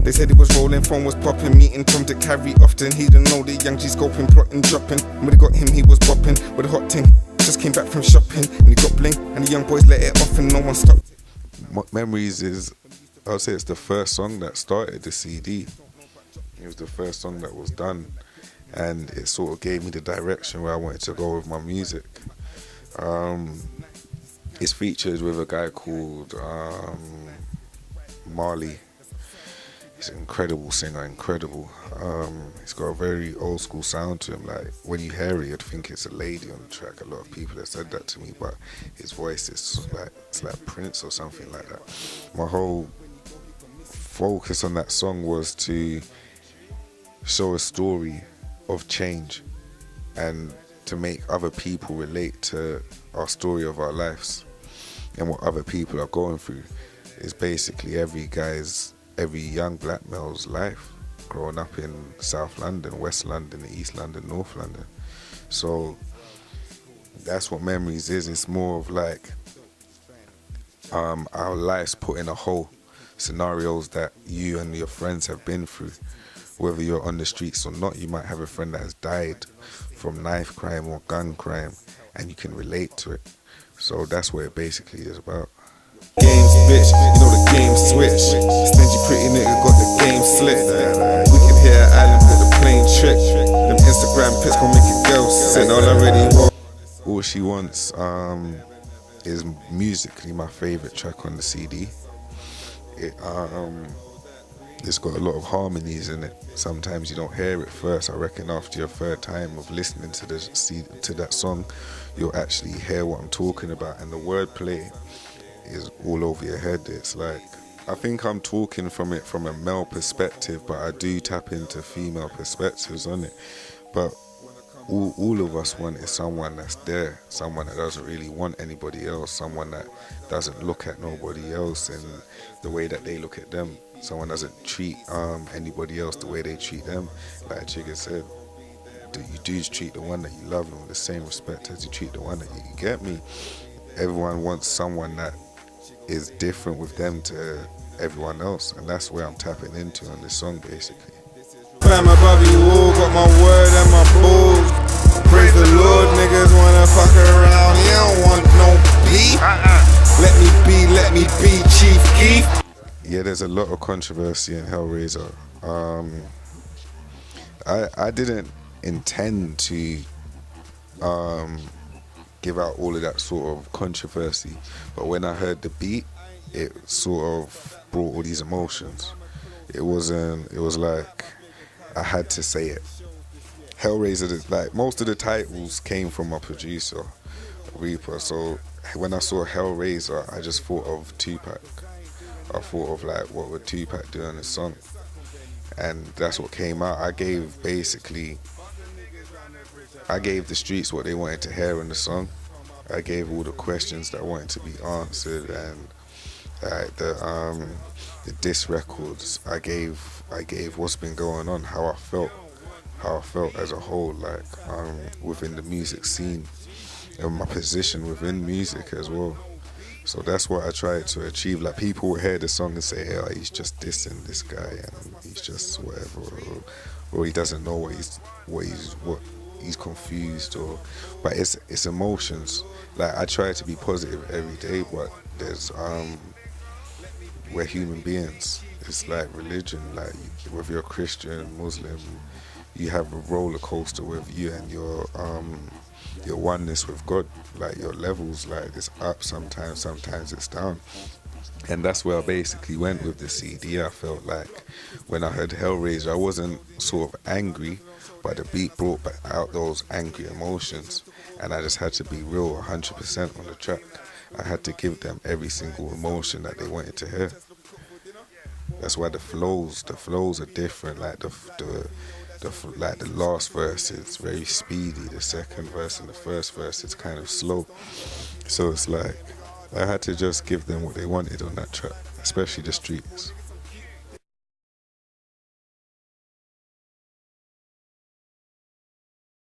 They said he was rolling, phone was popping, meeting Tom to carry often. He didn't know the young G scoping, plotting, dropping. When they got him, he was bopping with a hot ting. Just came back from shopping and he got bling, and the young boys let it off and no one stopped. Memories is, I would say it's the first song that started the CD. It was the first song that was done, and it sort of gave me the direction where I wanted to go with my music. It's featured with a guy called Marley. He's an incredible singer, incredible. He's got a very old school sound to him. Like when you hear it, you'd think it's a lady on the track. A lot of people have said that to me, but his voice is it's like Prince or something like that. My whole focus on that song was to show a story of change and to make other people relate to our story of our lives and what other people are going through. Is basically every young black male's life growing up in South London, West London, East London, North London. So that's what Memories is. It's more of like our lives put in a whole, scenarios that you and your friends have been through. Whether you're on the streets or not, you might have a friend that has died from knife crime or gun crime, and you can relate to it. So that's what it basically is about. Games, bitch, you know the game switch. Stingy pretty nigga got the game slick. We can hear Island with the plain trick. Them Instagram pics gon' make it go sick. All I really want. All She Wants is musically my favourite track on the CD. It's got a lot of harmonies in it. Sometimes you don't hear it first. I reckon after your third time of listening to that song, you'll actually hear what I'm talking about, and the wordplay is all over your head. It's like, I think I'm talking from a male perspective, but I do tap into female perspectives on it. But all of us want is someone that's there, someone that doesn't really want anybody else, someone that doesn't look at nobody else in the way that they look at them. Someone doesn't treat anybody else the way they treat them. Like Chigga said, you do treat the one that you love with the same respect as you treat the one that you get me. Everyone wants someone that is different with them to everyone else, and that's where I'm tapping into on this song basically. Climb above you all, got my word and my balls. Praise the Lord, niggas wanna fuck around. You don't want no beef. Let me be Chief Keef. Yeah, there's a lot of controversy in Hellraiser. I didn't intend to give out all of that sort of controversy, but when I heard the beat, it sort of brought all these emotions. It was like I had to say it. Hellraiser, like most of the titles came from my producer, Reaper, so when I saw Hellraiser, I just thought of Tupac. I thought of like, what would Tupac do on this song? And that's what came out. I gave the streets what they wanted to hear in the song. I gave all the questions that wanted to be answered, and the diss records. I gave what's been going on, how I felt as a whole, like within the music scene, and my position within music as well. So that's what I tried to achieve. Like people will hear the song and say, "Oh, he's just dissing this guy, and he's just whatever," or he doesn't know what he's confused, but it's emotions. Like I try to be positive every day, but we're human beings. It's like religion. Like whether you're Christian, Muslim, you have a roller coaster with you and your oneness with God. Like your levels, like it's up sometimes it's down. And that's where I basically went with the CD. I felt like when I heard Hellraiser, I wasn't sort of angry, but the beat brought out those angry emotions, and I just had to be real 100% on the track. I had to give them every single emotion that they wanted to hear. That's why the flows are different. Like the last verse is very speedy, the second verse and the first verse is kind of slow. So it's like I had to just give them what they wanted on that track, especially the streets.